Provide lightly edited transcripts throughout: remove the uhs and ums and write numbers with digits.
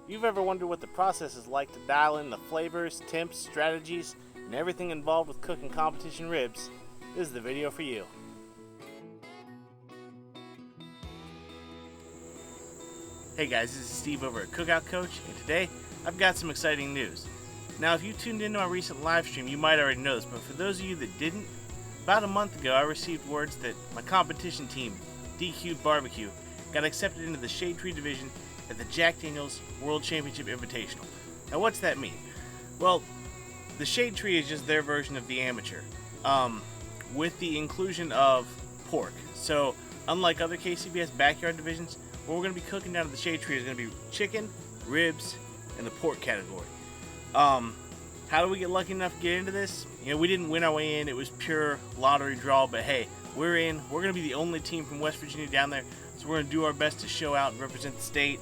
If you've ever wondered what the process is like to dial in the flavors, temps, strategies, and everything involved with cooking competition ribs, this is the video for you. Hey guys, this is Steve over at Cookout Coach, and today I've got some exciting news. Now, if you tuned into my recent live stream, you might already know this, but for those of you that didn't, about a month ago I received words that my competition team, DQ'd Barbecue, got accepted into the Shade Tree division at the Jack Daniels World Championship Invitational. Now, what's that mean? Well, the Shade Tree is just their version of the amateur, with the inclusion of pork. So, unlike other KCBS backyard divisions, what we're going to be cooking down at the Shade Tree is going to be chicken, ribs, and the pork category. How do we get lucky enough to get into this? You know, we didn't win our way in. It was pure lottery draw, but hey, we're in. We're going to be the only team from West Virginia down there, so we're going to do our best to show out and represent the state.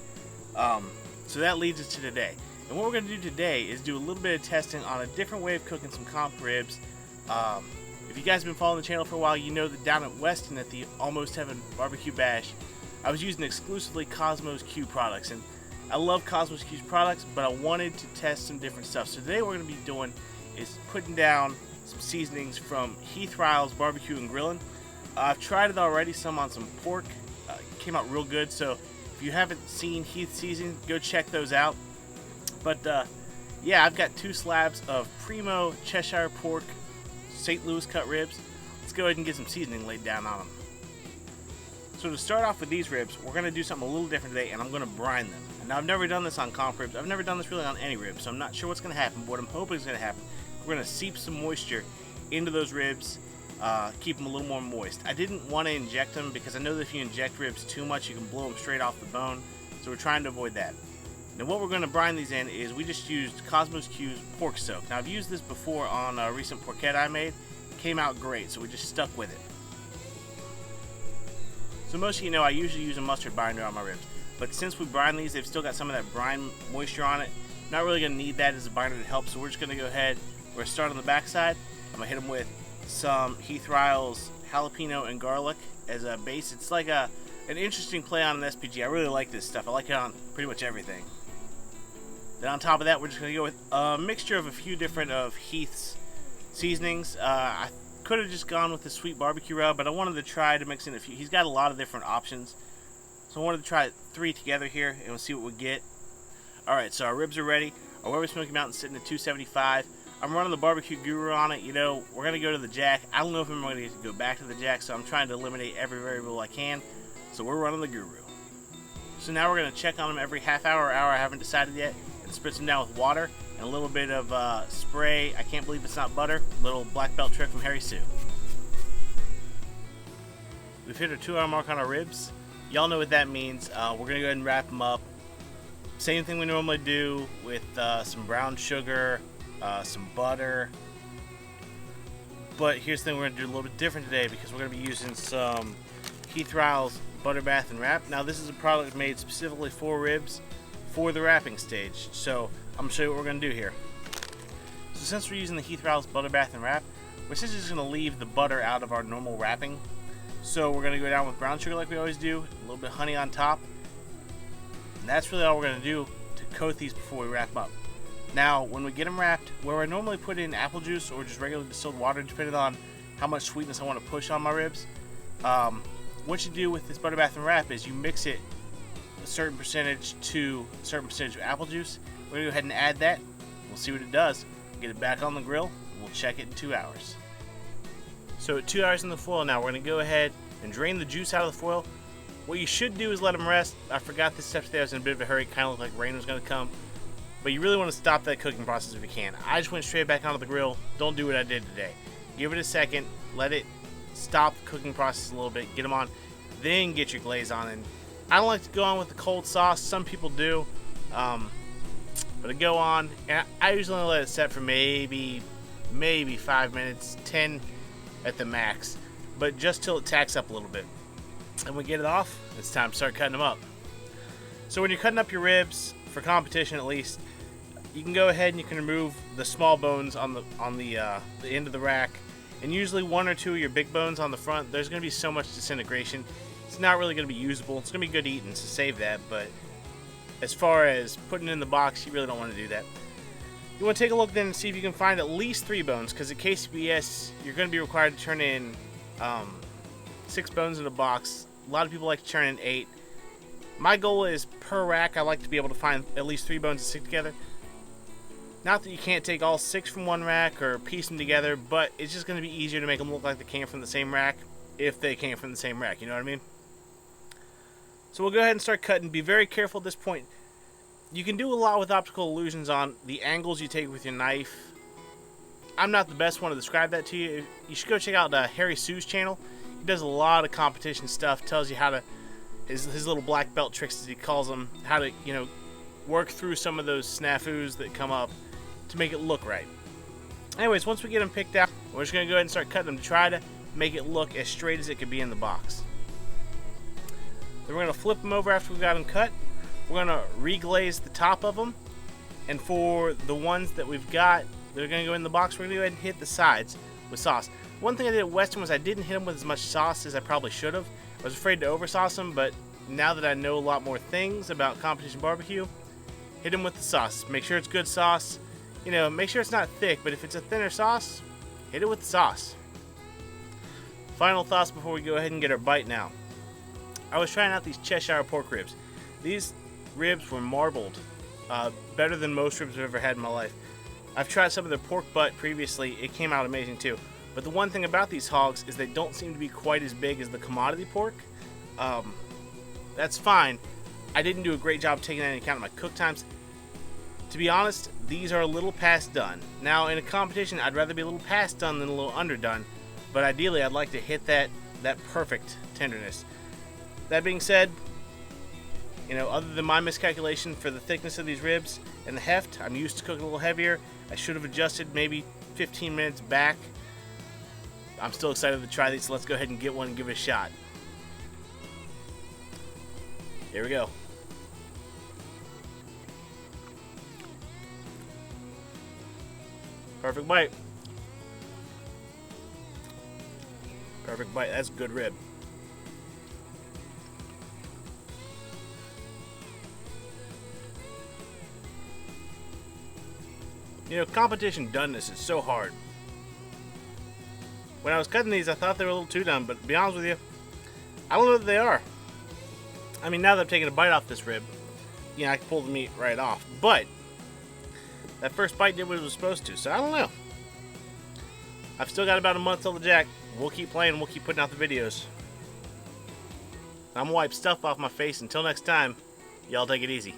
So that leads us to today. And what we're going to do today is do a little bit of testing on a different way of cooking some comp ribs. If you guys have been following the channel for a while, you know that down at Weston at the Almost Heaven Barbecue Bash, I was using exclusively Cosmos Q products. And I love Cosmos Q's products, but I wanted to test some different stuff. So today what we're going to be doing is putting down some seasonings from Heath, Riles Barbecue and Grilling. I've tried it already, some on some pork. It came out real good, so if you haven't seen Heath seasoning, go check those out. But yeah, I've got 2 slabs of Primo Cheshire Pork St. Louis cut ribs. Let's go ahead and get some seasoning laid down on them. So to start off with these ribs, we're going to do something a little different today, and I'm going to brine them. And now, I've never done this on comp ribs. I've never done this really on any ribs, so I'm not sure what's going to happen. But what I'm hoping is going to happen, we're going to seep some moisture into those ribs, keep them a little more moist. I didn't want to inject them because I know that if you inject ribs too much, you can blow them straight off the bone. So we're trying to avoid that. Now what we're going to brine these in is we just used Cosmos Q's pork soak. Now I've used this before on a recent porchetta I made. It came out great, so we just stuck with it. So most of you know I usually use a mustard binder on my ribs, but since we brine these, they've still got some of that brine moisture on it. Not really going to need that as a binder to help, so we're just going to go ahead. We're going to start on the back side. I'm going to hit them with some Heath Riles jalapeno and garlic as a base. It's like an interesting play on an SPG. I really like this stuff. I like it on pretty much everything. Then on top of that, we're just going to go with a mixture of a few different of Heath's seasonings. I could have just gone with the sweet barbecue rub, but I wanted to try to mix in a few. He's got a lot of different options, so I wanted to try 3 together here, and we'll see what we get. Alright, so our ribs are ready. Our Weber Smoky Mountain's sitting at 275. I'm running the barbecue guru on it. You know, we're going to go to the Jack. I don't know if I'm going to get to go back to the Jack, so I'm trying to eliminate every variable I can. So we're running the guru. So now we're going to check on them every half hour or hour. I haven't decided yet. And spritz them down with water and a little bit of spray. I can't believe it's not butter. Little black belt trick from Harry Sue. We've hit our 2-hour mark on our ribs. Y'all know what that means. We're going to go ahead and wrap them up. Same thing we normally do with some brown sugar, some butter. But here's the thing, we're going to do a little bit different today because we're going to be using some Heath Riles Butter Bath and Wrap. Now this is a product made specifically for ribs for the wrapping stage. So I'm going to show you what we're going to do here. So since we're using the Heath Riles Butter Bath and Wrap, we're essentially just going to leave the butter out of our normal wrapping. So we're going to go down with brown sugar like we always do, a little bit of honey on top. And that's really all we're going to do to coat these before we wrap them up. Now, when we get them wrapped, where I normally put in apple juice or just regular distilled water, depending on how much sweetness I want to push on my ribs, what you do with this butter bath and wrap is you mix it a certain percentage to a certain percentage of apple juice. We're going to go ahead and add that. We'll see what it does. Get it back on the grill. We'll check it in 2 hours. So at 2 hours in the foil now, we're going to go ahead and drain the juice out of the foil. What you should do is let them rest. I forgot this step today. I was in a bit of a hurry. Kind of looked like rain was going to come. But you really want to stop that cooking process if you can. I just went straight back onto the grill. Don't do what I did today. Give it a second. Let it stop the cooking process a little bit. Get them on. Then get your glaze on. And I don't like to go on with the cold sauce. Some people do. But I go on. And I usually only let it set for maybe 5 minutes. 10 at the max. But just till it tacks up a little bit. And we get it off. It's time to start cutting them up. So when you're cutting up your ribs, for competition at least, you can go ahead and you can remove the small bones on the end of the rack, and usually 1 or 2 of your big bones on the front. There's going to be so much disintegration. It's not really going to be usable. It's going to be good eating, so save that. But as far as putting it in the box, you really don't want to do that. You want to take a look then and see if you can find at least 3 bones, because at KCBS, you're going to be required to turn in 6 bones in a box. A lot of people like to turn in 8. My goal is per rack, I like to be able to find at least 3 bones to stick together. Not that you can't take all 6 from one rack or piece them together, but it's just going to be easier to make them look like they came from the same rack if they came from the same rack, you know what I mean? So we'll go ahead and start cutting. Be very careful at this point. You can do a lot with optical illusions on the angles you take with your knife. I'm not the best one to describe that to you. You should go check out Harry Sue's channel. He does a lot of competition stuff, tells you how to, his little black belt tricks as he calls them, how to, you know, work through some of those snafus that come up to make it look right. Anyways, once we get them picked out, we're just going to go ahead and start cutting them to try to make it look as straight as it could be in the box. Then we're going to flip them over after we've got them cut. We're going to reglaze the top of them, and for the ones that we've got that are going to go in the box, we're going to go ahead and hit the sides with sauce. One thing I did at Western was I didn't hit them with as much sauce as I probably should have. I was afraid to oversauce them, but now that I know a lot more things about competition barbecue, hit them with the sauce. Make sure it's good sauce. You know, make sure it's not thick, but if it's a thinner sauce, hit it with the sauce. Final thoughts before we go ahead and get our bite now. I was trying out these Cheshire pork ribs. These ribs were marbled, better than most ribs I've ever had in my life. I've tried some of their pork butt previously. It came out amazing too. But the one thing about these hogs is they don't seem to be quite as big as the commodity pork. That's fine. I didn't do a great job taking that into account of my cook times. To be honest, these are a little past done. Now, in a competition, I'd rather be a little past done than a little underdone. But ideally, I'd like to hit that perfect tenderness. That being said, you know, other than my miscalculation for the thickness of these ribs and the heft, I'm used to cooking a little heavier. I should have adjusted maybe 15 minutes back. I'm still excited to try these, so let's go ahead and get one and give it a shot. Here we go. Perfect bite. Perfect bite. That's a good rib. You know, competition doneness is so hard. When I was cutting these, I thought they were a little too done, but to be honest with you, I don't know that they are. I mean, now that I've taken a bite off this rib, you know, I can pull the meat right off. But that first bite did what it was supposed to, so I don't know. I've still got about a month till the jack. We'll keep playing, we'll keep putting out the videos. I'm gonna wipe stuff off my face. Until next time, y'all take it easy.